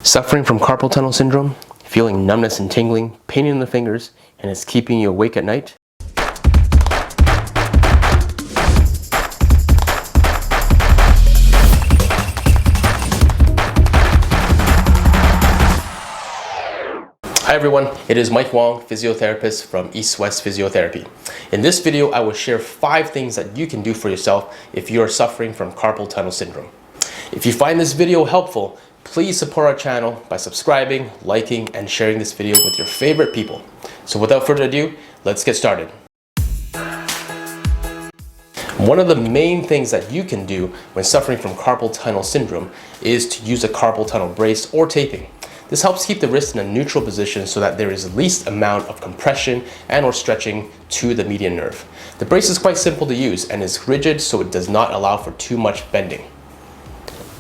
Suffering from carpal tunnel syndrome, feeling numbness and tingling, pain in the fingers, and it's keeping you awake at night? Hi everyone, it is Mike Wong, physiotherapist from East West Physiotherapy. In this video, I will share 5 things that you can do for yourself if you are suffering from carpal tunnel syndrome. If you find this video helpful, please support our channel by subscribing, liking, and sharing this video with your favorite people. So without further ado, let's get started. One of the main things that you can do when suffering from carpal tunnel syndrome is to use a carpal tunnel brace or taping. This helps keep the wrist in a neutral position so that there is the least amount of compression and or stretching to the median nerve. The brace is quite simple to use and is rigid, so it does not allow for too much bending.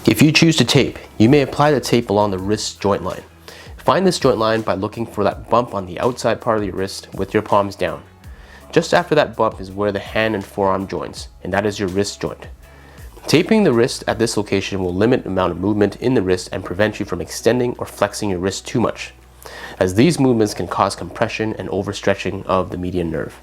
If you choose to tape, you may apply the tape along the wrist joint line. Find this joint line by looking for that bump on the outside part of your wrist with your palms down. Just after that bump is where the hand and forearm joins, and that is your wrist joint. Taping the wrist at this location will limit the amount of movement in the wrist and prevent you from extending or flexing your wrist too much, as these movements can cause compression and overstretching of the median nerve.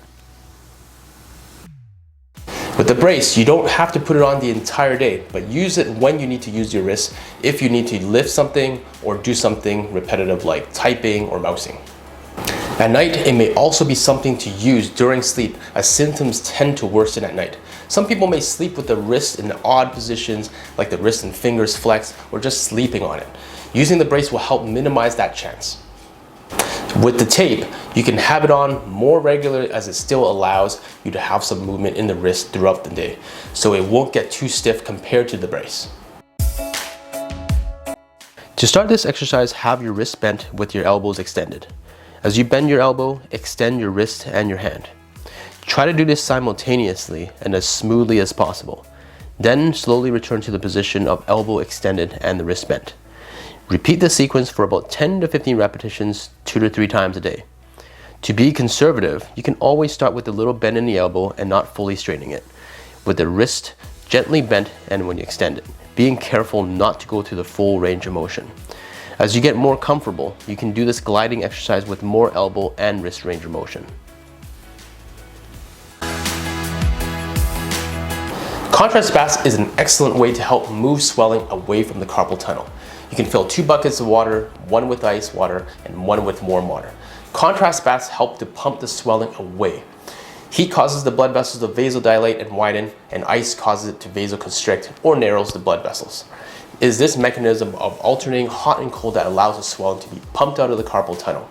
With the brace, you don't have to put it on the entire day, but use it when you need to use your wrist if you need to lift something or do something repetitive like typing or mousing. At night, it may also be something to use during sleep, as symptoms tend to worsen at night. Some people may sleep with the wrist in odd positions, like the wrist and fingers flexed, or just sleeping on it. Using the brace will help minimize that chance. With the tape, you can have it on more regularly, as it still allows you to have some movement in the wrist throughout the day, so it won't get too stiff compared to the brace. To start this exercise, have your wrist bent with your elbows extended. As you bend your elbow, extend your wrist and your hand. Try to do this simultaneously and as smoothly as possible. Then slowly return to the position of elbow extended and the wrist bent. Repeat the sequence for about 10 to 15 repetitions 2 to 3 times a day. To be conservative, you can always start with a little bend in the elbow and not fully straightening it, with the wrist gently bent and when you extend it, being careful not to go through the full range of motion. As you get more comfortable, you can do this gliding exercise with more elbow and wrist range of motion. Contrast baths is an excellent way to help move swelling away from the carpal tunnel. You can fill 2 buckets of water, one with ice water and one with warm water. Contrast baths help to pump the swelling away. Heat causes the blood vessels to vasodilate and widen, and ice causes it to vasoconstrict or narrows the blood vessels. It is this mechanism of alternating hot and cold that allows the swelling to be pumped out of the carpal tunnel.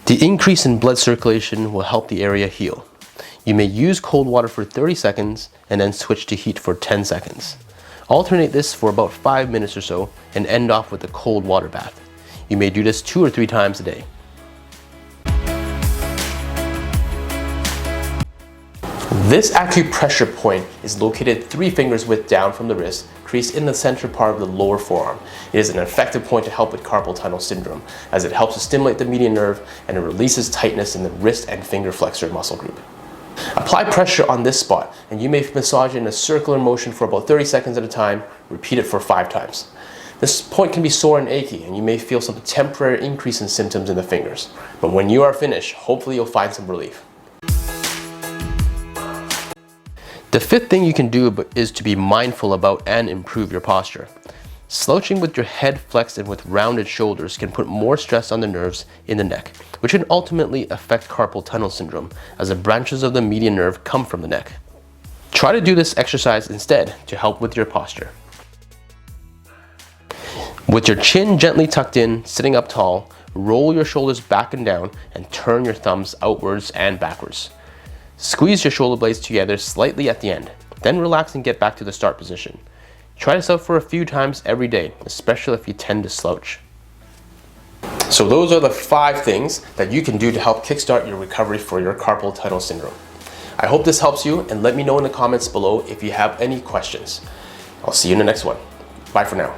The increase in blood circulation will help the area heal. You may use cold water for 30 seconds and then switch to heat for 10 seconds. Alternate this for about 5 minutes or so and end off with a cold water bath. You may do this 2 or 3 times a day. This acupressure point is located 3 fingers width down from the wrist, creased in the center part of the lower forearm. It is an effective point to help with carpal tunnel syndrome, as it helps to stimulate the median nerve and it releases tightness in the wrist and finger flexor muscle group. Apply pressure on this spot, and you may massage in a circular motion for about 30 seconds at a time. Repeat it for 5 times. This point can be sore and achy, and you may feel some temporary increase in symptoms in the fingers. But when you are finished, hopefully you'll find some relief. The 5th thing you can do is to be mindful about and improve your posture. Slouching with your head flexed and with rounded shoulders can put more stress on the nerves in the neck, which can ultimately affect carpal tunnel syndrome, as the branches of the median nerve come from the neck. Try to do this exercise instead to help with your posture. With your chin gently tucked in, sitting up tall, roll your shoulders back and down and turn your thumbs outwards and backwards. Squeeze your shoulder blades together slightly at the end, then relax and get back to the start position. Try this out for a few times every day, especially if you tend to slouch. So those are the 5 things that you can do to help kickstart your recovery for your carpal tunnel syndrome. I hope this helps you, and let me know in the comments below if you have any questions. I'll see you in the next one. Bye for now.